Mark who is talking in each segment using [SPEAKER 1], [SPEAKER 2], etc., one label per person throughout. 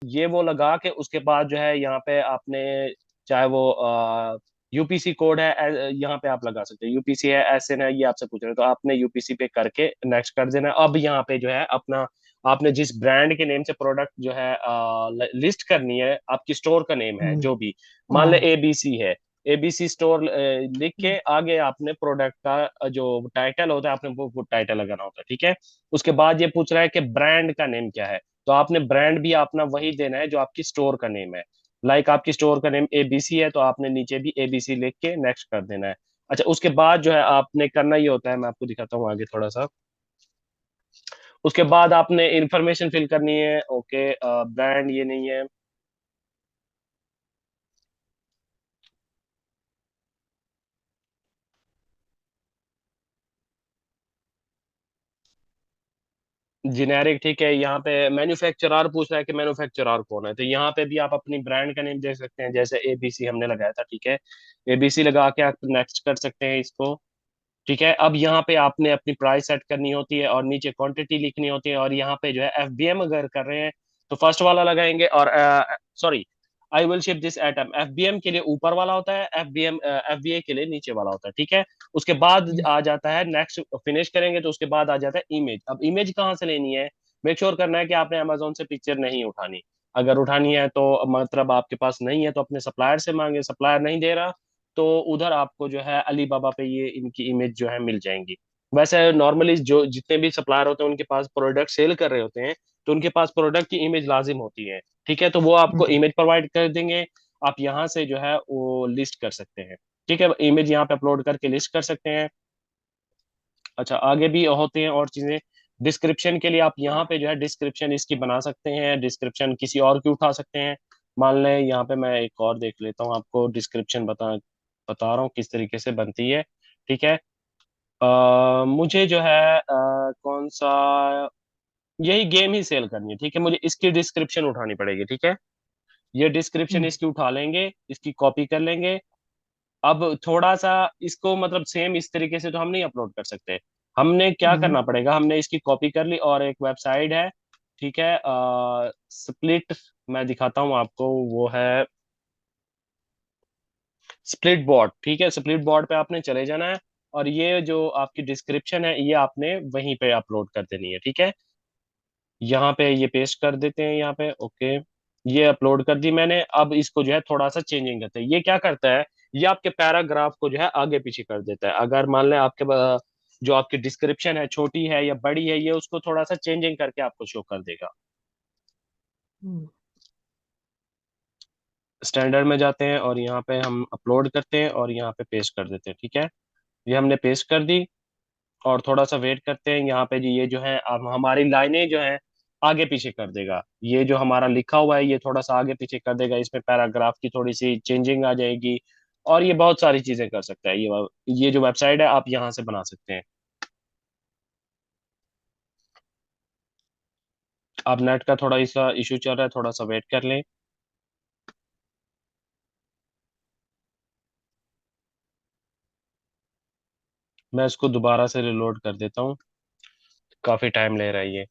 [SPEAKER 1] ये वो लगा के उसके बाद जो है यहाँ पे आपने, चाहे वो यूपीसी कोड है, यहाँ पे आप लगा सकते हैं। यूपीसी है ऐसे ना, ये आपसे पूछ रहे हैं तो आपने यूपीसी पे करके नेक्स्ट कर देना है। अब यहाँ पे जो है अपना, आपने जिस ब्रांड के नेम से प्रोडक्ट जो है लिस्ट करनी है, आपकी स्टोर का नेम है
[SPEAKER 2] हम्म,
[SPEAKER 1] जो भी, मान ले
[SPEAKER 2] हाँ।
[SPEAKER 1] एबीसी है, एबीसी स्टोर लिख के आगे आपने प्रोडक्ट का जो टाइटल होता है आपने वो टाइटल लगाना होता है, ठीक है। उसके बाद ये पूछ रहा है कि ब्रांड का नेम क्या है, तो आपने ब्रांड भी अपना वही देना है जो आपकी स्टोर का नेम है। लाइक आपकी स्टोर का नेम एबीसी है तो आपने नीचे भी एबीसी लिख के नेक्स्ट कर देना है। अच्छा, उसके बाद जो है आपने करना ये होता है, मैं आपको दिखाता हूँ आगे थोड़ा सा। उसके बाद आपने इंफॉर्मेशन फिल करनी है। ओके, ब्रांड ये नहीं है। जेनेरिक, ठीक है। यहाँ पे मैन्युफैक्चरर पूछ रहा है कि मैन्युफैक्चरर कौन है, तो यहाँ पे भी आप अपनी ब्रांड का नेम दे सकते हैं, जैसे एबीसी हमने लगाया था, ठीक है। एबीसी लगा के आप नेक्स्ट कर सकते हैं इसको, ठीक है। अब यहाँ पे आपने अपनी प्राइस सेट करनी होती है और नीचे क्वांटिटी लिखनी होती है, और यहाँ पे जो है एफबीएम अगर कर रहे हैं तो फर्स्ट वाला लगाएंगे, और sorry, I will ship this atom, FBM के लिए ऊपर वाला होता है, एफबीए के लिए नीचे वाला होता है, ठीक है। उसके बाद आ जाता है नेक्स्ट, फिनिश करेंगे तो उसके बाद आ जाता है इमेज। अब इमेज कहाँ से लेनी है, मेक श्योर करना है कि आपने अमेजोन से पिक्चर नहीं उठानी। अगर उठानी है तो मतलब आपके पास नहीं है तो अपने सप्लायर से मांगे, सप्लायर नहीं दे रहा तो उधर आपको जो है अली बाबा पे ये इनकी इमेज जो है मिल जाएंगी। वैसे नॉर्मली जो जितने भी सप्लायर होते हैं उनके पास प्रोडक्ट सेल कर रहे होते हैं, तो उनके पास प्रोडक्ट की इमेज लाजिम होती है, ठीक है। तो वो आपको
[SPEAKER 2] हम्म,
[SPEAKER 1] इमेज प्रोवाइड कर देंगे, आप यहाँ से जो है वो लिस्ट कर सकते हैं, ठीक है। इमेज यहाँ पे अपलोड करके लिस्ट कर सकते हैं। अच्छा, आगे भी होते हैं और चीजें। डिस्क्रिप्शन के लिए आप यहाँ पे जो है डिस्क्रिप्शन इसकी बना सकते हैं, डिस्क्रिप्शन किसी और की उठा सकते हैं। मान लें यहाँ पे मैं एक और देख लेता हूँ, आपको डिस्क्रिप्शन बता बता रहा हूँ किस तरीके से बनती है, ठीक है। मुझे जो है कौन सा, यही गेम ही सेल करनी है, ठीक है। मुझे इसकी डिस्क्रिप्शन उठानी पड़ेगी, ठीक है। ये डिस्क्रिप्शन
[SPEAKER 2] हम्म,
[SPEAKER 1] इसकी उठा लेंगे, इसकी कॉपी कर लेंगे। अब थोड़ा सा इसको मतलब सेम इस तरीके से तो हम नहीं अपलोड कर सकते। हमने क्या
[SPEAKER 2] हम्म,
[SPEAKER 1] करना पड़ेगा, हमने इसकी कॉपी कर ली और एक वेबसाइट है, ठीक है, स्प्लिट, मैं दिखाता हूँ आपको, वो है स्प्लिट बोर्ड, ठीक है। स्प्लिट बोर्ड पे आपने चले जाना है और ये जो आपकी डिस्क्रिप्शन है ये आपने वहीं पे अपलोड कर देनी है, ठीक है। यहाँ पे ये पेस्ट कर देते हैं यहाँ पे, ओके। ये अपलोड कर दी मैंने। अब इसको जो है थोड़ा सा चेंजिंग करते हैं। ये क्या करता है, ये आपके पैराग्राफ को जो है आगे पीछे कर देता है। अगर मान लें आपके जो आपकी डिस्क्रिप्शन है छोटी है या बड़ी है, ये उसको थोड़ा सा चेंजिंग करके आपको शो कर देगा।
[SPEAKER 2] हम्म,
[SPEAKER 1] स्टैंडर्ड में जाते हैं और यहाँ पे हम अपलोड करते हैं और यहाँ पे पेस्ट कर देते हैं, ठीक है। ये हमने पेस्ट कर दी और थोड़ा सा वेट करते हैं। यहाँ पे जी ये जो है अब हमारी लाइनें जो है आगे पीछे कर देगा। ये जो हमारा लिखा हुआ है ये थोड़ा सा आगे पीछे कर देगा, इसमें पैराग्राफ की थोड़ी सी चेंजिंग आ जाएगी, और ये बहुत सारी चीजें कर सकता है। ये जो वेबसाइट है आप यहाँ से बना सकते हैं। आप नेट का थोड़ा इसका इशू चल रहा है, थोड़ा सा वेट कर लें। मैं इसको दोबारा से रिलोड कर देता हूँ, काफी टाइम ले रहा है ये।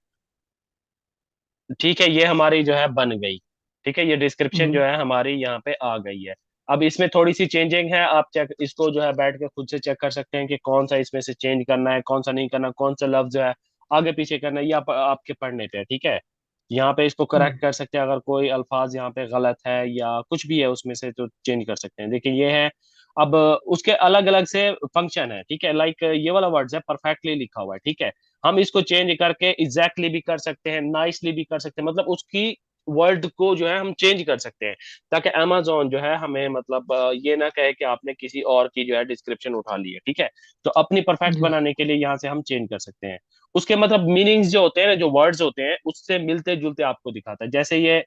[SPEAKER 1] ठीक है, ये हमारी जो है बन गई, ठीक है। ये डिस्क्रिप्शन
[SPEAKER 2] हम्म,
[SPEAKER 1] जो है हमारी यहाँ पे आ गई है। अब इसमें थोड़ी सी चेंजिंग है, आप चेक इसको जो है बैठ के खुद से चेक कर सकते हैं कि कौन सा इसमें से चेंज करना है, कौन सा नहीं करना, कौन सा लफ्ज जो है आगे पीछे करना है, ये आपके पढ़ने पे है, ठीक है। यहाँ पे इसको करेक्ट
[SPEAKER 2] हम्म,
[SPEAKER 1] कर सकते हैं, अगर कोई अल्फाज यहाँ पे गलत है या कुछ भी है उसमें से तो चेंज कर सकते हैं। देखिए ये है। अब उसके अलग अलग से फंक्शन है, ठीक है। लाइक ये वाला वर्ड्स है परफेक्टली लिखा हुआ है, ठीक है। हम इसको चेंज करके एग्जैक्टली भी कर सकते हैं, नाइसली भी कर सकते हैं, मतलब उसकी वर्ड को जो है हम चेंज कर सकते हैं, ताकि अमेजोन जो है हमें मतलब ये ना कहे कि आपने किसी और की जो है डिस्क्रिप्शन उठा ली है, ठीक है। तो अपनी परफेक्ट
[SPEAKER 2] जी।
[SPEAKER 1] बनाने के लिए यहाँ से हम चेंज कर सकते हैं। उसके मतलब मीनिंग्स जो होते हैं ना, जो वर्ड्स होते हैं उससे मिलते जुलते आपको दिखाता है। जैसे ये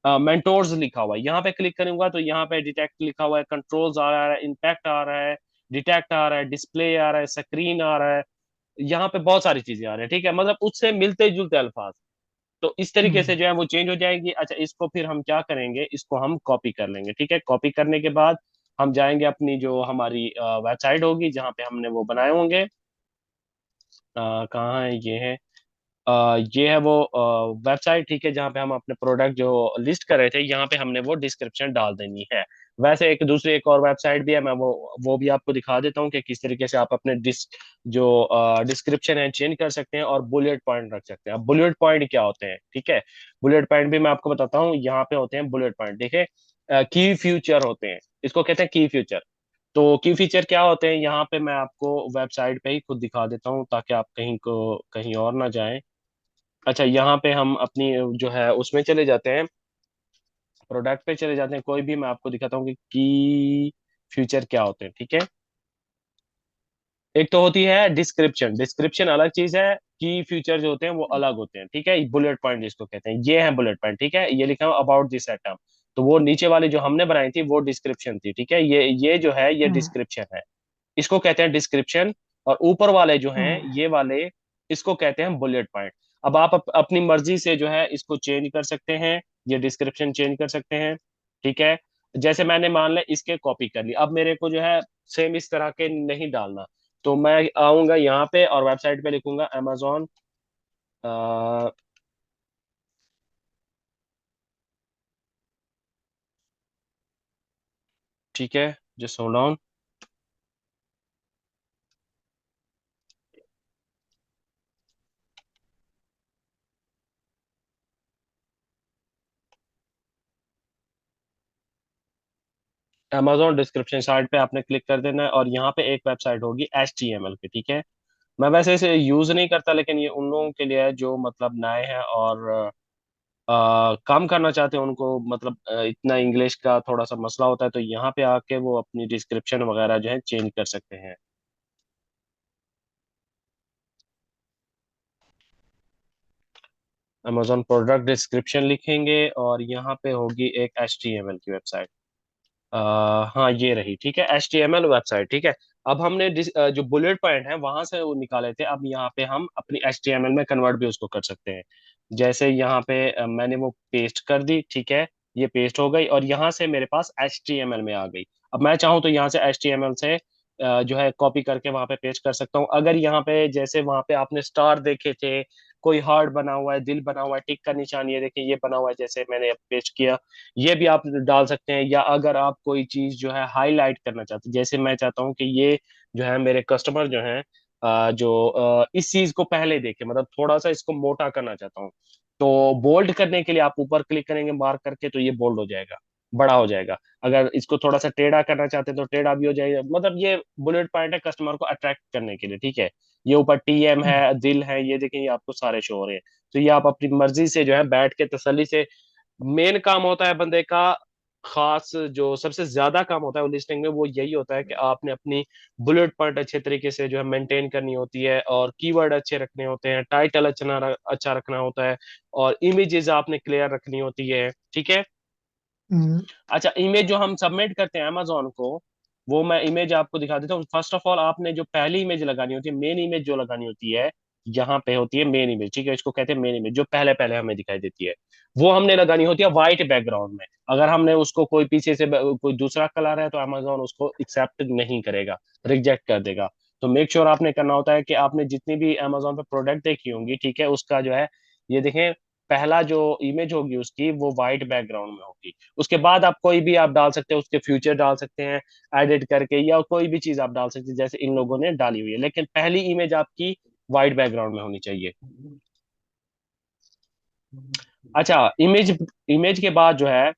[SPEAKER 1] मेंटोर्स लिखा हुआ है, यहाँ पे क्लिक करूंगा तो यहाँ पे डिटेक्ट लिखा हुआ है, कंट्रोल्स आ रहा है, इम्पैक्ट आ रहा है, डिटेक्ट आ रहा है, डिस्प्ले आ रहा है, स्क्रीन आ रहा है, यहाँ पे बहुत सारी चीजें आ रही है, ठीक है। मतलब उससे मिलते जुलते अल्फाज, तो इस तरीके
[SPEAKER 2] हम्म,
[SPEAKER 1] से जो है वो चेंज हो जाएगी। अच्छा, इसको फिर हम क्या करेंगे, इसको हम कॉपी कर लेंगे, ठीक है। कॉपी करने के बाद हम जाएंगे अपनी जो हमारी वेबसाइट होगी जहाँ पे हमने वो बनाए होंगे, कहाँ है, ये है। ये है वो वेबसाइट, ठीक है, जहाँ पे हम अपने प्रोडक्ट जो लिस्ट कर रहे थे, यहाँ पे हमने वो डिस्क्रिप्शन डाल देनी है। वैसे एक दूसरी एक और वेबसाइट भी है, मैं वो भी आपको दिखा देता हूँ कि किस तरीके से आप अपने जो डिस्क्रिप्शन है चेंज कर सकते हैं और बुलेट पॉइंट रख सकते हैं। अब बुलेट पॉइंट क्या होते हैं, ठीक है, बुलेट पॉइंट भी मैं आपको बताता हूँ। यहाँ पे होते हैं बुलेट पॉइंट, देखिए, की फ्यूचर होते हैं, इसको कहते हैं की फ्यूचर। तो की फीचर क्या होते हैं, यहाँ पे मैं आपको वेबसाइट पे ही खुद दिखा देता हूँ ताकि आप कहीं और ना जाएं। अच्छा, यहाँ पे हम अपनी जो है उसमें चले जाते हैं, प्रोडक्ट पे चले जाते हैं, कोई भी मैं आपको दिखाता हूँ कि फ्यूचर क्या होते हैं, ठीक है। एक तो होती है डिस्क्रिप्शन, डिस्क्रिप्शन अलग चीज है, की फ्यूचर जो होते हैं वो अलग होते हैं, ठीक है। बुलेट पॉइंट जिसको कहते हैं, ये है बुलेट पॉइंट, ठीक है, ये लिखा हुआ अबाउट दिस आइटम। तो वो नीचे वाली जो हमने बनाई थी वो डिस्क्रिप्शन थी, ठीक है, ये जो है ये
[SPEAKER 2] हम्म।
[SPEAKER 1] डिस्क्रिप्शन है, इसको कहते हैं डिस्क्रिप्शन। और ऊपर वाले जो हैं
[SPEAKER 2] हम्म।
[SPEAKER 1] ये वाले, इसको कहते हैं बुलेट पॉइंट। अब आप अपनी मर्जी से जो है इसको चेंज कर सकते हैं, ये डिस्क्रिप्शन चेंज कर सकते हैं, ठीक है। जैसे मैंने मान लिया इसके कॉपी कर ली, अब मेरे को जो है सेम इस तरह के नहीं डालना, तो मैं आऊंगा यहाँ पे और वेबसाइट पे लिखूंगा amazon, ठीक है, just hold on. amazon description site पे आपने क्लिक कर देना है और यहाँ पे एक वेबसाइट होगी HTML की, ठीक है। मैं वैसे इसे यूज नहीं करता, लेकिन ये उन लोगों के लिए है जो मतलब नए हैं और काम करना चाहते हैं, उनको मतलब इतना इंग्लिश का थोड़ा सा मसला होता है, तो यहाँ पे आके वो अपनी डिस्क्रिप्शन वगैरह जो है चेंज कर सकते हैं। अमेजोन प्रोडक्ट डिस्क्रिप्शन लिखेंगे और यहाँ पे होगी एक HTML की वेबसाइट। हाँ, ये रही, ठीक है, HTML वेबसाइट, ठीक है। अब हमने जो बुलेट पॉइंट है वहां से वो निकाले थे, अब यहाँ पे हम अपनी HTML में कन्वर्ट भी उसको कर सकते हैं। जैसे यहाँ पे मैंने वो पेस्ट कर दी, ठीक है, ये पेस्ट हो गई और यहाँ से मेरे पास HTML में आ गई। अब मैं चाहूँ तो यहाँ से HTML से जो है कॉपी करके वहां पे पेस्ट कर सकता हूँ। अगर यहाँ पे जैसे वहां पे आपने स्टार देखे थे, कोई हार्ट बना हुआ है, दिल बना हुआ है, टिक का निशान ये देखिए ये बना हुआ है, जैसे मैंने पेस्ट किया, ये भी आप डाल सकते हैं। या अगर आप कोई चीज जो है हाईलाइट करना चाहते हैं, जैसे मैं चाहता हूँ कि ये जो है मेरे कस्टमर जो हैं जो इस चीज को पहले देखे, मतलब थोड़ा सा इसको मोटा करना चाहता हूँ, तो बोल्ड करने के लिए आप ऊपर क्लिक करेंगे मार्क करके, तो ये बोल्ड हो जाएगा, बड़ा हो जाएगा। अगर इसको थोड़ा सा टेढ़ा करना चाहते हैं तो टेढ़ा भी हो जाएगा। मतलब ये बुलेट पॉइंट है कस्टमर को अट्रैक्ट करने के लिए, ठीक है। ये ऊपर TM है,
[SPEAKER 2] हम्म।
[SPEAKER 1] दिल है, ये देखें ये आपको सारे शो हो रहे हैं। तो ये आप अपनी मर्जी से जो है बैठ के तसल्ली से, मेन काम होता है बंदे का, खास जो सबसे ज्यादा काम होता है वो लिस्टिंग में, वो यही होता है कि आपने अपनी बुलेट पॉइंट अच्छे तरीके से जो है मेंटेन करनी होती है, और कीवर्ड अच्छे रखने होते हैं, टाइटल अच्छा रखना होता है, और इमेजेस आपने क्लियर रखनी होती है, ठीक है।
[SPEAKER 2] हम्म।
[SPEAKER 1] अच्छा, इमेज जो हम सबमिट करते हैं अमेजोन को, वो मैं इमेज आपको दिखा देता हूँ। फर्स्ट ऑफ ऑल आपने जो पहली इमेज लगानी होती है, मेन इमेज जो लगानी होती है, यहाँ पे होती है मेन इमेज, ठीक है, इसको कहते हैं मेन इमेज, जो पहले पहले हमें दिखाई देती है, वो हमने लगानी होती है व्हाइट बैकग्राउंड में। अगर हमने उसको कोई पीछे से कोई दूसरा कलर है तो अमेजोन उसको एक्सेप्ट नहीं करेगा, रिजेक्ट कर देगा। तो मेक श्योर आपने करना होता है कि आपने जितनी भी अमेजोन पे प्रोडक्ट देखी होंगी, ठीक है, उसका जो है ये देखें, पहला जो इमेज होगी उसकी वो व्हाइट बैकग्राउंड में होगी। उसके बाद आप कोई भी आप डाल सकते हैं, उसके फ्यूचर डाल सकते हैं एडिट करके, या कोई भी चीज आप डाल सकते हैं जैसे इन लोगों ने डाली हुई है, लेकिन पहली इमेज आपकी व्हाइट बैकग्राउंड में होनी चाहिए। अच्छा, इमेज इमेज के बाद जो है,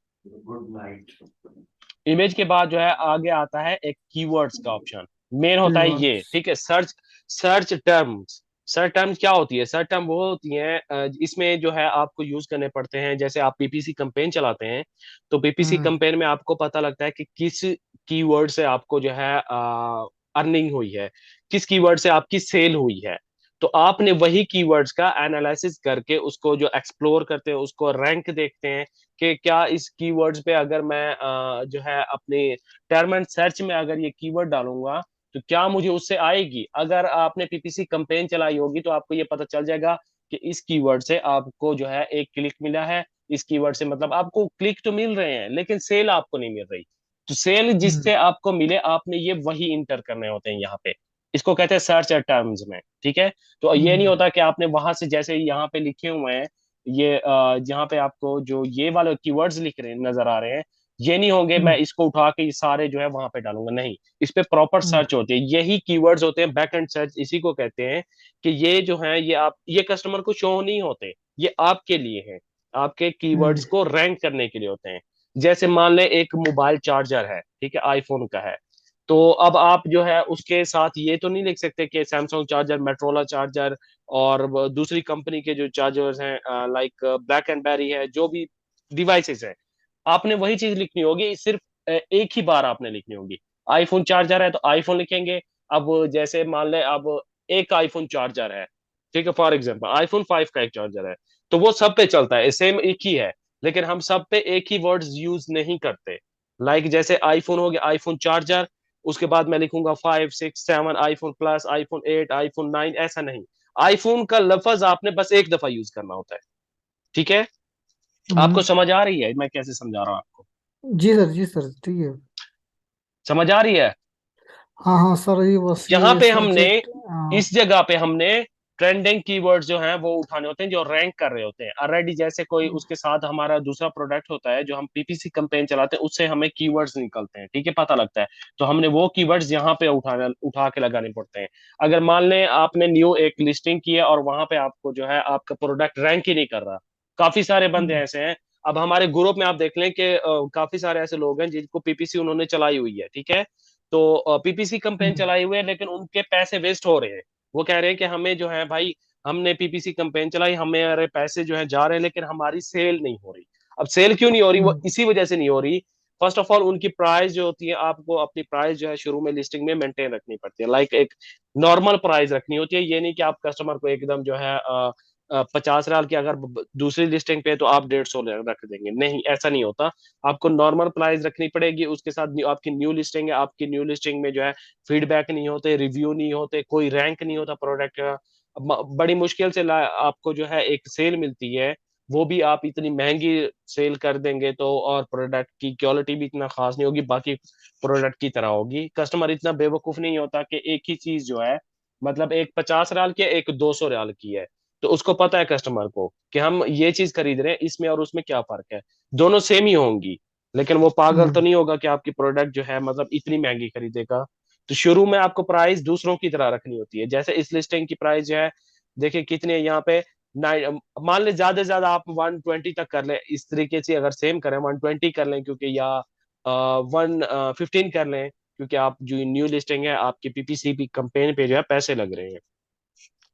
[SPEAKER 1] इमेज के बाद जो है आगे आता है एक कीवर्ड्स का ऑप्शन, मेन होता है ये,
[SPEAKER 2] कीवर्ड्स।
[SPEAKER 1] ठीक है। Search, search terms. Search terms क्या होती है, सर्च टर्म वो होती हैं इसमें जो है आपको यूज करने पड़ते हैं। जैसे आप PPC कैंपेन चलाते हैं, तो PPC
[SPEAKER 2] हम्म।
[SPEAKER 1] कैंपेन में आपको पता लगता है कि किस कीवर्ड से आपको जो है अर्निंग हुई है, किस कीवर्ड से आपकी सेल हुई है। तो आपने वही कीवर्ड्स का एनालिसिस करके उसको जो एक्सप्लोर करते हैं, उसको रैंक देखते हैं कि क्या इस कीवर्ड्स पे अगर मैं जो है अपनी टर्म एंड सर्च में अगर ये कीवर्ड डालूंगा तो क्या मुझे उससे आएगी। अगर आपने PPC कैंपेन चलाई होगी तो आपको ये पता चल जाएगा कि इस कीवर्ड से आपको जो है एक क्लिक मिला है, इस कीवर्ड से मतलब आपको क्लिक तो मिल रहे हैं लेकिन सेल आपको नहीं मिल रही। तो सेल जिससे
[SPEAKER 2] हम्म।
[SPEAKER 1] आपको मिले आपने ये वही इंटर करने होते हैं यहाँ पे, इसको कहते हैं सर्च टर्म्स में, ठीक है। तो ये नहीं
[SPEAKER 2] हम्म।
[SPEAKER 1] होता कि आपने वहां से, जैसे यहाँ पे लिखे हुए हैं ये यहाँ पे आपको जो ये वाले कीवर्ड्स लिख रहे नजर आ रहे हैं, ये नहीं होंगे मैं
[SPEAKER 2] हम्म।
[SPEAKER 1] इसको उठा के ये सारे जो है वहां पे डालूंगा, नहीं। इस पे प्रॉपर
[SPEAKER 2] हम्म।
[SPEAKER 1] सर्च होती है, यही कीवर्ड्स होते हैं बैक एंड सर्च, इसी को कहते हैं कि ये जो है ये आप ये कस्टमर को शो नहीं होते, ये आपके लिए है, आपके
[SPEAKER 2] हम्म।
[SPEAKER 1] कीवर्ड्स को रैंक करने के लिए होते हैं। जैसे मान ले एक मोबाइल चार्जर है, ठीक है, आईफोन का है, तो अब आप जो है उसके साथ ये तो नहीं लिख सकते कि सैमसंग चार्जर, मेट्रोला चार्जर और दूसरी कंपनी के जो चार्जर्स हैं लाइक ब्लैक एंड बेरी है, जो भी डिवाइसेस है, आपने वही चीज लिखनी होगी, सिर्फ एक ही बार आपने लिखनी होगी। आईफोन चार्जर है तो आईफोन लिखेंगे। अब जैसे मान ले अब एक आईफोन चार्जर है, ठीक है, फॉर एग्जांपल आईफोन 5 का एक चार्जर है, तो वो सब पे चलता है, सेम एक ही है, लेकिन हम सब पे एक ही वर्ड्स यूज नहीं करते। लाइक जैसे आईफोन हो गया, आईफोन चार्जर, उसके बाद मैं लिखूंगा 5 6 7 आईफोन प्लस, आईफोन 8, आईफोन 9, ऐसा नहीं। आईफोन का लफज आपने बस एक दफा यूज करना होता है, ठीक है। आपको
[SPEAKER 2] हम्म।
[SPEAKER 1] समझ आ रही है मैं कैसे समझा रहा हूँ आपको?
[SPEAKER 2] जी सर, जी सर, ठीक है।
[SPEAKER 1] समझ आ रही है?
[SPEAKER 2] हाँ हाँ सर, ये बस
[SPEAKER 1] यहाँ
[SPEAKER 2] ये
[SPEAKER 1] पे हमने,
[SPEAKER 2] सब्जेक्ट। हाँ।
[SPEAKER 1] इस जगह पे हमने ट्रेंडिंग कीवर्ड्स जो हैं वो उठाने होते हैं, जो रैंक कर रहे होते हैं ऑलरेडी। जैसे कोई उसके साथ हमारा दूसरा प्रोडक्ट होता है जो हम पीपीसी कैंपेन चलाते हैं, उससे हमें कीवर्ड्स निकलते हैं, ठीक है, पता लगता है। तो हमने वो कीवर्ड्स यहाँ पे उठा के लगाने पड़ते हैं। अगर मान लें आपने न्यू एक लिस्टिंग की है और वहां पे आपको जो है आपका प्रोडक्ट रैंक ही नहीं कर रहा, काफी सारे बंदे
[SPEAKER 2] हम्म।
[SPEAKER 1] ऐसे हैं। अब हमारे ग्रुप में आप देख लें कि काफी सारे ऐसे लोग हैं जिनको पीपीसी उन्होंने चलाई हुई है, ठीक है। तो पीपीसी कैंपेन
[SPEAKER 2] हम्म।
[SPEAKER 1] चलाई हुई है, लेकिन उनके पैसे वेस्ट हो रहे हैं। वो कह रहे हैं कि हमें जो है भाई, हमने पीपीसी कैंपेन चलाई, हमें अरे पैसे जो है जा रहे हैं, लेकिन हमारी सेल नहीं हो रही। अब सेल क्यों नहीं हो रही? वो
[SPEAKER 2] हम्म।
[SPEAKER 1] इसी वजह से नहीं हो रही। फर्स्ट ऑफ ऑल उनकी प्राइस जो होती है, आपको अपनी प्राइस जो है शुरू में लिस्टिंग में मेंटेन रखनी पड़ती है, लाइक एक नॉर्मल प्राइस रखनी होती है। ये नहीं कि आप कस्टमर को एकदम जो है 50 रियाल की अगर दूसरी लिस्टिंग पे है तो आप 150 रख देंगे, नहीं, ऐसा नहीं होता। आपको नॉर्मल प्राइस रखनी पड़ेगी, उसके साथ आपकी न्यू लिस्टिंग है, आपकी न्यू लिस्टिंग में जो है फीडबैक नहीं होते, रिव्यू नहीं होते, कोई रैंक नहीं होता प्रोडक्ट का। बड़ी मुश्किल से आपको जो है एक सेल मिलती है, वो भी आप इतनी महंगी सेल कर देंगे तो, और प्रोडक्ट की क्वालिटी भी इतना खास नहीं होगी, बाकी प्रोडक्ट की तरह होगी। कस्टमर इतना बेवकूफ नहीं होता कि एक ही चीज जो है, मतलब एक 50 रियाल की है, एक 200 रियाल की है, तो उसको पता है कस्टमर को कि हम ये चीज खरीद रहे हैं, इसमें और उसमें क्या फर्क है, दोनों सेम ही होंगी। लेकिन वो पागल तो
[SPEAKER 2] हम्म।
[SPEAKER 1] नहीं होगा कि आपकी प्रोडक्ट जो है मतलब इतनी महंगी खरीदेगा। तो शुरू में आपको प्राइस दूसरों की तरह रखनी होती है। जैसे इस लिस्टिंग की प्राइस जो है, देखिए कितनी है यहाँ पे, 9, मान ले ज्यादा से ज्यादा आप 120 तक कर लें, इस तरीके से अगर सेम करें 120 कर लें, क्योंकि या 115 कर लें, क्योंकि आप जो न्यू लिस्टिंग है आपकी पीपीसी भी कंपेन पे जो है पैसे लग रहे हैं।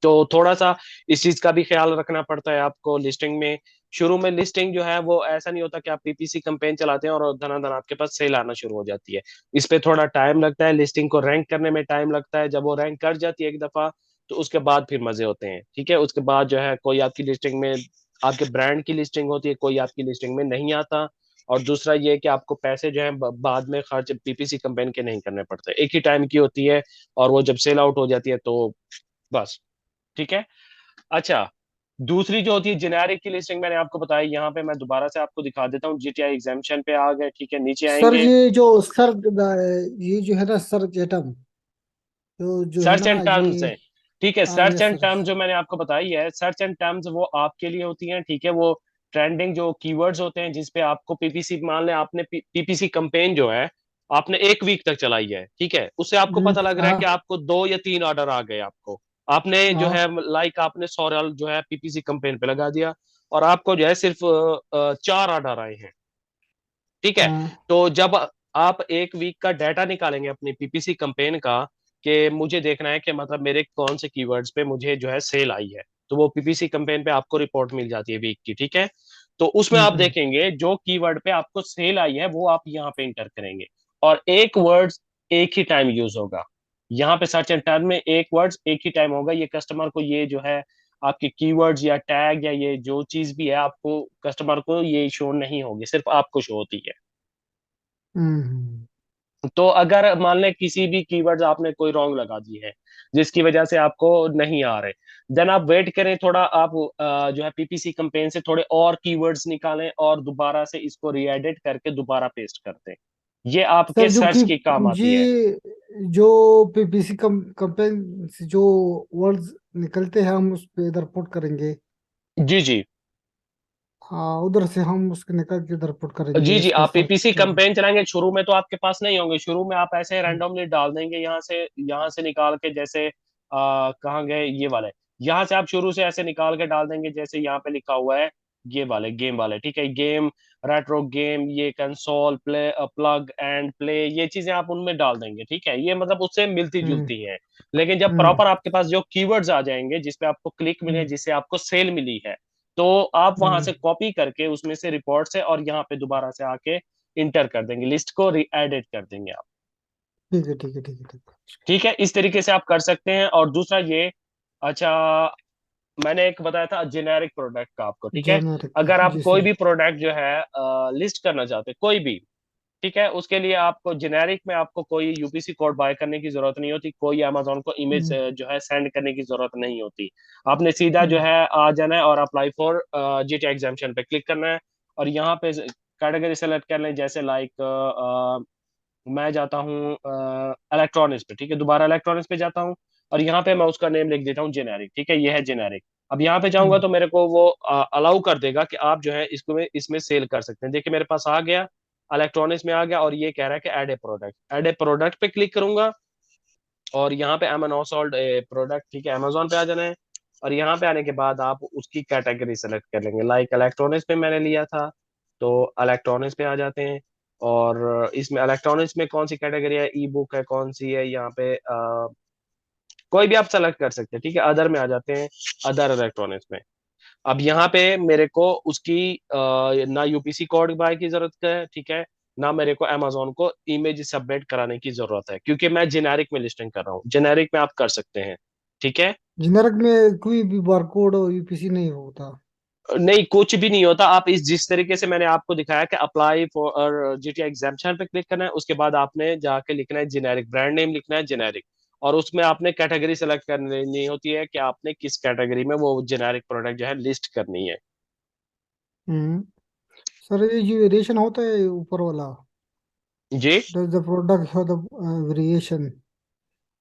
[SPEAKER 1] तो थोड़ा सा इस चीज का भी ख्याल रखना पड़ता है आपको लिस्टिंग में। शुरू में लिस्टिंग जो है वो ऐसा नहीं होता कि आप पीपीसी कैंपेन चलाते हैं और धनाधन आपके पास सेल आना शुरू हो जाती है। इस पे थोड़ा टाइम लगता है, लिस्टिंग को रैंक करने में टाइम लगता है। जब वो रैंक कर जाती है एक दफा, तो उसके बाद फिर मजे होते हैं, ठीक है। उसके बाद जो है कोई आपकी लिस्टिंग में आपके ब्रांड की लिस्टिंग होती है, कोई आपकी लिस्टिंग में नहीं आता। और दूसरा ये कि आपको पैसे जो है बाद में खर्च पीपीसी कैंपेन के नहीं करने पड़ते, एक ही टाइम की होती है, और वो जब सेल आउट हो जाती है तो बस, ठीक है। अच्छा, दूसरी जो होती है जेनेरिक की लिस्टिंग, मैंने आपको बताई, यहाँ पे मैं दोबारा से आपको दिखा देता हूँ। जीटीआई एग्जाम्पशन पे आ गए, ठीक है, नीचे
[SPEAKER 2] सर
[SPEAKER 1] आएंगे।
[SPEAKER 2] ये जो सर ये जो है ना सर जेटम, जो है
[SPEAKER 1] सर्च
[SPEAKER 2] ना
[SPEAKER 1] एंड टर्म्स
[SPEAKER 2] ये।
[SPEAKER 1] है, ठीक है।
[SPEAKER 2] हाँ,
[SPEAKER 1] search
[SPEAKER 2] yes
[SPEAKER 1] and
[SPEAKER 2] sir.
[SPEAKER 1] Terms जो मैंने आपको बताई है, सर्च एंड टर्म्स वो आपके लिए होती हैं, ठीक है। वो ट्रेंडिंग जो कीवर्ड्स होते हैं जिसपे आपको पीपीसी, मान लें आपने पीपीसी कैंपेन जो है आपने एक वीक तक चलाई है, ठीक है, उससे आपको पता लग रहा है कि
[SPEAKER 2] हाँ
[SPEAKER 1] आपको 2 या 3 ऑर्डर आ गए आपको। आपने जो
[SPEAKER 2] हाँ
[SPEAKER 1] है लाइक आपने 100 रियाल जो है पीपीसी कैंपेन पे लगा दिया, और आपको जो है सिर्फ 4 ऑर्डर आए हैं, ठीक है।
[SPEAKER 2] हाँ
[SPEAKER 1] तो जब आप एक वीक का डाटा निकालेंगे अपनी पीपीसी कैंपेन का, कि मुझे देखना है कि मतलब मेरे कौन से कीवर्ड्स पे मुझे जो है सेल आई है, तो वो पीपीसी कैंपेन पे आपको रिपोर्ट मिल जाती है वीक की, ठीक है। तो उसमें आप
[SPEAKER 2] हम्म।
[SPEAKER 1] देखेंगे जो कीवर्ड पे आपको सेल आई है वो आप यहाँ पे इंटर करेंगे, और एक वर्ड एक ही टाइम यूज होगा। यहाँ पे सर्च एंड टर्म में एक वर्ड एक ही टाइम होगा, ये कस्टमर को ये जो है आपके कीवर्ड्स या टैग या ये जो चीज भी है, आपको कस्टमर को ये शो नहीं होगी, सिर्फ आपको शो होती है।
[SPEAKER 2] हम्म।
[SPEAKER 1] तो अगर मान लें किसी भी कीवर्ड्स आपने कोई रॉन्ग लगा दी है, जिसकी वजह से आपको नहीं आ रहे, देन आप वेट करें थोड़ा, आप जो है पीपीसी कैंपेन से थोड़े और कीवर्ड्स निकालें और दोबारा से इसको री एडिट करके दोबारा पेस्ट कर दें। ये आपके
[SPEAKER 2] सर जो
[SPEAKER 1] सर्च
[SPEAKER 2] कि
[SPEAKER 1] के काम
[SPEAKER 2] जी
[SPEAKER 1] आती है।
[SPEAKER 2] जो पीपीसी कंपेन से जो वर्ड्स निकलते हैं हम उस पे इधर पुट करेंगे।
[SPEAKER 1] जी जी।
[SPEAKER 2] हाँ, उधर से हम उसके निकल के इधर पुट करेंगे,
[SPEAKER 1] जी जी,
[SPEAKER 2] इसका
[SPEAKER 1] आप
[SPEAKER 2] सब
[SPEAKER 1] पीपीसी
[SPEAKER 2] सब।
[SPEAKER 1] कैंपेन चलाएंगे, शुरू में तो आपके पास नहीं होंगे, शुरू में आप ऐसे रैंडमली डाल देंगे यहाँ से निकाल के, जैसे कहाँ गए ये वाले, यहाँ से आप शुरू से ऐसे निकाल के डाल देंगे, जैसे यहाँ पे लिखा हुआ है ये वाले गेम वाले, ठीक है, गेम, रेट्रो गेम, ये console play, plug and play, ये चीजें आप उनमें डाल देंगे, ठीक है, ये मतलब उससे मिलती
[SPEAKER 2] हम्म।
[SPEAKER 1] जुलती हैं। लेकिन जब
[SPEAKER 2] हम्म।
[SPEAKER 1] प्रॉपर आपके पास जो कीवर्ड्स आ जाएंगे जिसपे आपको क्लिक मिले,
[SPEAKER 2] हम्म।
[SPEAKER 1] जिससे आपको सेल मिली है, तो आप वहां
[SPEAKER 2] हम्म।
[SPEAKER 1] से कॉपी करके उसमें से रिपोर्ट से और यहाँ पे दोबारा से आके इंटर कर देंगे, लिस्ट को री एडिट कर देंगे आप।
[SPEAKER 2] ठीक है, ठीक है, ठीक है, ठीक है।
[SPEAKER 1] ठीक है, इस तरीके से आप कर सकते हैं। और दूसरा ये, अच्छा, मैंने एक बताया था जेनेरिक प्रोडक्ट का आपको, ठीक है,
[SPEAKER 2] जेनेरिक।
[SPEAKER 1] अगर आप
[SPEAKER 2] जी
[SPEAKER 1] कोई
[SPEAKER 2] सर।
[SPEAKER 1] भी प्रोडक्ट जो है लिस्ट करना चाहते हैं कोई भी, ठीक है, उसके लिए आपको जेनेरिक में आपको कोई यूपीसी कोड बाय करने की जरूरत नहीं होती, कोई अमेजोन को इमेज
[SPEAKER 2] हम्म।
[SPEAKER 1] जो है सेंड करने की जरूरत नहीं होती। आपने सीधा जो
[SPEAKER 2] हम्म।
[SPEAKER 1] है आ जाना है और अप्लाई फॉर जीटी एग्जाम्पशन पे क्लिक करना है, और यहाँ पे कैटेगरी सेलेक्ट कर लें, जैसे लाइक मैं जाता हूँ इलेक्ट्रॉनिक्स पे, ठीक है, दोबारा इलेक्ट्रॉनिक्स पे जाता हूँ, और यहाँ पे मैं उसका नेम लिख देता हूँ जेनेरिक, ठीक है, ये है जेनेरिक। अब यहाँ पे जाऊंगा
[SPEAKER 2] हम्म।
[SPEAKER 1] तो मेरे को वो अलाउ कर देगा कि आप जो है इसको इसमें सेल कर सकते हैं। देखिए मेरे पास आ गया, इलेक्ट्रॉनिक्स में आ गया, और ये कह रहा है कि add a product, add a product पे क्लिक करूंगा, और यहाँ पे अमेनो सॉल्ट प्रोडक्ट, ठीक है, अमेजोन पे आ जाना है। और यहाँ पे आने के बाद आप उसकी कैटेगरी सेलेक्ट कर लेंगे, लाइक इलेक्ट्रॉनिक्स पे मैंने लिया था, तो इलेक्ट्रॉनिक्स पे आ जाते हैं। और इसमें इलेक्ट्रॉनिक्स में कौन सी कैटेगरी है, ई बुक है, कौन सी है, यहाँ पे कोई भी आप सेलेक्ट कर सकते हैं, ठीक है, अदर में आ जाते हैं, अदर इलेक्ट्रॉनिक्स में। अब यहाँ पे मेरे को उसकी ना यूपीसी कोड बाय की जरूरत है, ठीक है, ना मेरे को अमेजोन को इमेज सबमिट कराने की जरूरत है, क्योंकि मैं जेनेरिक में लिस्टिंग कर रहा हूँ, जेनेरिक में आप कर सकते हैं, ठीक है।
[SPEAKER 2] जेनेरिक में कोई भी बारकोड और यूपीसी नहीं होता।
[SPEAKER 1] नहीं, कुछ भी नहीं होता, आप इस जिस तरीके से मैंने आपको दिखाया कि अप्लाई फॉर जीटी एग्जाम्पशन पे क्लिक करना है, उसके बाद आपने जाके लिखना है जेनेरिक, ब्रांड नेम लिखना है जेनेरिक, और उसमें आपने कैटेगरी सेलेक्ट करनी होती है कि आपने किस कैटेगरी में वो जेनेरिक प्रोडक्ट जो है लिस्ट करनी है।
[SPEAKER 2] हम्म। सर, ये जो वेरिएशन होता है ऊपर वाला,
[SPEAKER 1] जी।
[SPEAKER 2] does the product have the variation?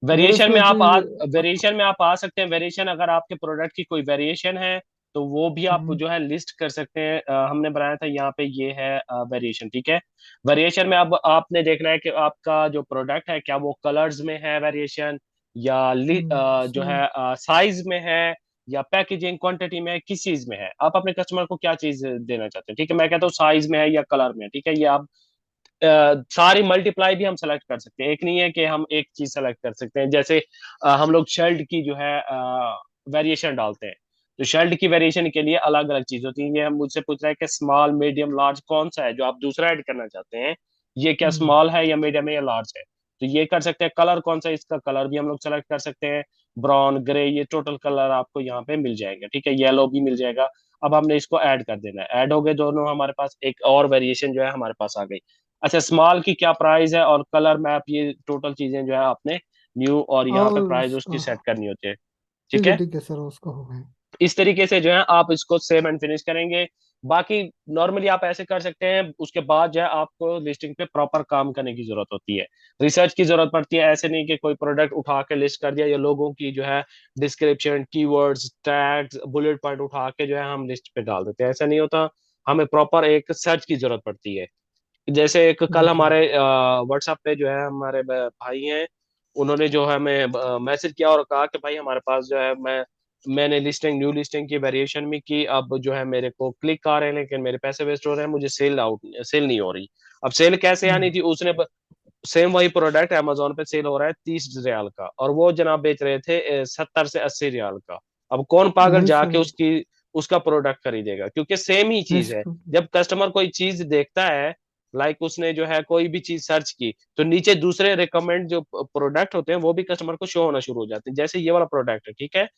[SPEAKER 2] अगर
[SPEAKER 1] वेरिएशन में
[SPEAKER 2] इसमें
[SPEAKER 1] आप
[SPEAKER 2] कोई
[SPEAKER 1] वेरिएशन में आप आ सकते हैं, वेरिएशन अगर आपके प्रोडक्ट की कोई वेरिएशन है तो वो भी आप
[SPEAKER 2] हम्म।
[SPEAKER 1] जो है लिस्ट कर सकते हैं। हमने बनाया था यहाँ पे, ये है वेरिएशन, ठीक है। वेरिएशन में अब आपने देखना है कि आपका जो प्रोडक्ट है क्या वो कलर्स में है वेरिएशन, या जो
[SPEAKER 2] सर।
[SPEAKER 1] है साइज में है, या पैकेजिंग क्वांटिटी में है, किस चीज में है, आप अपने कस्टमर को क्या चीज देना चाहते हैं, ठीक है, मैं कहता हूँ साइज में है या कलर में है, ठीक है, ये आप सारी मल्टीप्लाई भी हम सेलेक्ट कर सकते हैं, एक नहीं है कि हम एक चीज सेलेक्ट कर सकते हैं। जैसे हम लोग शर्ट की जो है वेरिएशन डालते हैं, तो शर्ट की वेरिएशन के लिए अलग अलग चीज होती है, ये हम मुझसे पूछ रहे हैं कि स्मॉल मीडियम लार्ज कौन सा है जो आप दूसरा ऐड करना चाहते हैं, ये क्या
[SPEAKER 2] हम्म।
[SPEAKER 1] स्मॉल है या मीडियम है या लार्ज है, तो ये कर सकते हैं। कलर कौन सा है, इसका कलर भी हम लोग सेलेक्ट कर सकते हैं, ब्राउन, ग्रे, ये टोटल कलर आपको यहाँ पे मिल जाएंगे, ठीक है, येलो भी मिल जाएगा। अब हमने इसको ऐड कर देना है, ऐड हो गए दोनों, हमारे पास एक और वेरिएशन जो है हमारे पास आ गई। अच्छा, स्मॉल की क्या प्राइस है और कलर मैप, ये टोटल चीजें जो है आपने न्यू और यहाँ पे
[SPEAKER 2] और
[SPEAKER 1] प्राइस उसकी सेट करनी होती है, ठीक
[SPEAKER 2] ठीक है,
[SPEAKER 1] है।
[SPEAKER 2] ठीक है सर, उसका हो गया।
[SPEAKER 1] इस तरीके से जो है आप इसको सेव एंड फिनिश करेंगे। बाकी नॉर्मली आप ऐसे कर सकते हैं, उसके बाद जो है आपको लिस्टिंग पे प्रॉपर काम करने की जरूरत होती है, रिसर्च की जरूरत पड़ती है, ऐसे नहीं कि कोई प्रोडक्ट उठा के लिस्ट कर दिया, या लोगों की जो है description, keywords, tags, bullet point उठा के जो है हम लिस्ट पे डाल देते हैं, ऐसा नहीं होता। हमें प्रॉपर एक सर्च की जरूरत पड़ती है। जैसे एक कल
[SPEAKER 2] जी।
[SPEAKER 1] हमारे व्हाट्सएप पे जो है हमारे भाई हैं, उन्होंने जो है हमें मैसेज किया और कहा कि भाई हमारे पास जो है मैंने लिस्टिंग, न्यू लिस्टिंग की वेरिएशन में की, अब जो है मेरे को क्लिक आ रहे हैं लेकिन मेरे पैसे वेस्ट हो रहे हैं, मुझे सेल नहीं हो रही। अब सेल कैसे आनी
[SPEAKER 2] हम्म।
[SPEAKER 1] थी, उसने सेम वही प्रोडक्ट अमेजोन पे सेल हो रहा है 30 रियाल का, और वो जनाब बेच रहे थे 70 से 80 रियाल का। अब कौन पागल
[SPEAKER 2] नहीं
[SPEAKER 1] जाके
[SPEAKER 2] सर।
[SPEAKER 1] उसकी उसका प्रोडक्ट खरीदेगा, क्योंकि सेम ही
[SPEAKER 2] नहीं
[SPEAKER 1] चीज है।
[SPEAKER 2] सर।
[SPEAKER 1] जब कस्टमर कोई चीज देखता है, लाइक उसने जो है कोई भी चीज सर्च की, तो नीचे दूसरे रिकमेंड जो प्रोडक्ट होते हैं वो भी कस्टमर को शो होना शुरू हो जाते हैं, जैसे ये वाला प्रोडक्ट है, ठीक है।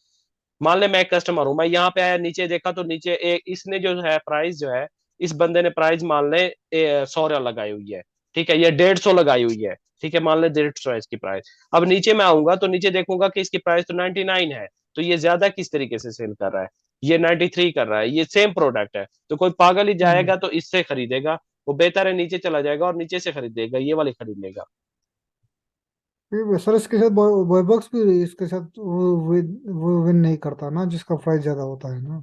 [SPEAKER 1] मान ले मैं एक कस्टमर हूं, मैं यहाँ पे आया, नीचे देखा तो नीचे एक इसने जो है प्राइस जो है, इस बंदे ने प्राइस मान ले 100 रियाल लगाई हुई है, ठीक है, ये 150 लगाई हुई है, ठीक है, मान ले 150 है इसकी प्राइस। अब नीचे मैं आऊंगा तो नीचे देखूंगा कि इसकी प्राइस तो 99 है, तो ये ज्यादा किस तरीके से सेल कर रहा है, ये 93 कर रहा है, ये सेम प्रोडक्ट है, तो कोई पागल ही
[SPEAKER 2] हम्म।
[SPEAKER 1] जाएगा तो इससे खरीदेगा, वो बेहतर है नीचे चला जाएगा और नीचे से खरीदेगा, ये वाली खरीद लेगा।
[SPEAKER 2] सर इसके साथ बॉय बॉक्स भी इसके साथ वो विन नहीं करता ना, जिसका प्राइस ज्यादा होता है ना।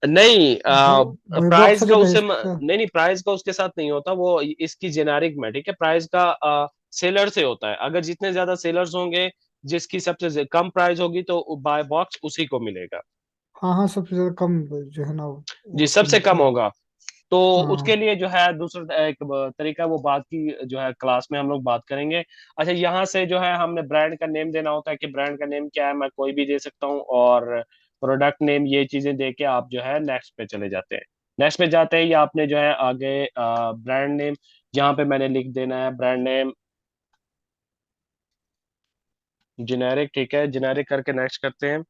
[SPEAKER 1] नहीं,
[SPEAKER 2] बॉय बॉक्स
[SPEAKER 1] प्राइस का
[SPEAKER 2] जो है
[SPEAKER 1] उससे
[SPEAKER 2] इसके साथ।
[SPEAKER 1] नहीं, प्राइस का उसके साथ नहीं होता वो, इसकी जेनेरिक में, ठीक है। प्राइस का सेलर से होता है। अगर जितने ज्यादा सेलर्स होंगे, जिसकी सबसे कम प्राइस होगी, तो बाय बॉक्स उसी को मिलेगा।
[SPEAKER 2] हाँ हाँ, सबसे ज्यादा कम जो है ना
[SPEAKER 1] जी,
[SPEAKER 2] वो
[SPEAKER 1] सबसे
[SPEAKER 2] कीमत
[SPEAKER 1] कम
[SPEAKER 2] में।
[SPEAKER 1] होगा। तो उसके
[SPEAKER 2] हाँ।
[SPEAKER 1] लिए जो है दूसरा एक तरीका, वो बात की जो है क्लास में हम लोग बात करेंगे। अच्छा, यहाँ से जो है हमने ब्रांड का नेम देना होता है कि ब्रांड का नेम क्या है, मैं कोई भी दे सकता हूँ। और प्रोडक्ट नेम, ये चीजें दे के आप जो है नेक्स्ट पे चले जाते हैं। नेक्स्ट पे जाते ही आपने जो है आगे ब्रांड नेम, जहाँ पे मैंने लिख देना है ब्रांड नेम जेनेरिक, ठीक है। जेनेरिक करके नेक्स्ट करते हैं।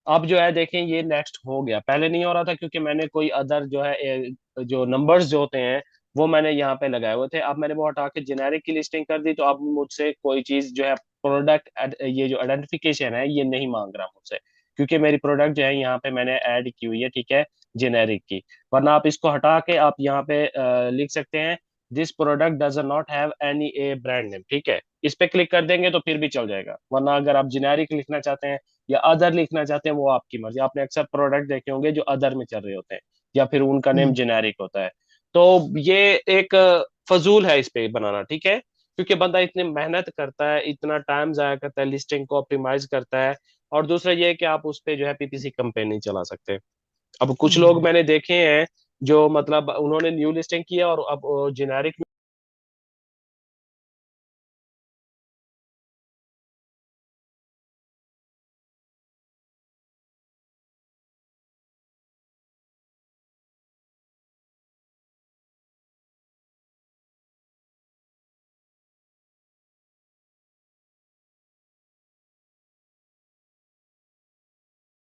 [SPEAKER 1] अब जो है देखें, ये नेक्स्ट हो गया। पहले नहीं हो रहा था क्योंकि मैंने कोई अदर जो है जो नंबर्स जो होते हैं वो मैंने यहाँ पे लगाए हुए थे। अब मैंने वो हटा के जेनेरिक की लिस्टिंग कर दी, तो अब मुझसे कोई चीज जो है प्रोडक्ट, ये जो आइडेंटिफिकेशन है ये नहीं मांग रहा मुझसे, क्योंकि मेरी प्रोडक्ट जो है यहाँ पे मैंने ऐड की हुई है, ठीक है, जेनेरिक की। वरना आप इसको हटा के आप यहाँ पे लिख सकते हैं this product does not have any A brand name, ठीक है। इस पे क्लिक कर देंगे तो फिर भी चल जाएगा। वरना अगर आप जेनेरिक लिखना चाहते हैं या अदर लिखना चाहते हैं, वो आपकी मर्जी। आपने अक्सर प्रोडक्ट देखे होंगे जो अदर में चल रहे होते हैं, या फिर उनका नेम
[SPEAKER 2] हम्म।
[SPEAKER 1] जेनेरिक होता है। तो ये एक फजूल है इस पे बनाना, ठीक है। क्योंकि बंदा इतनी मेहनत करता है, इतना टाइम जाया करता है, लिस्टिंग को ऑप्टिमाइज करता है। और दूसरा ये है कि आप उस पे जो है पीपीसी कैंपेन नहीं चला सकते। अब कुछ लोग
[SPEAKER 2] हम्म।
[SPEAKER 1] मैंने देखे हैं जो मतलब उन्होंने न्यू लिस्टिंग किया और अब जेनेरिक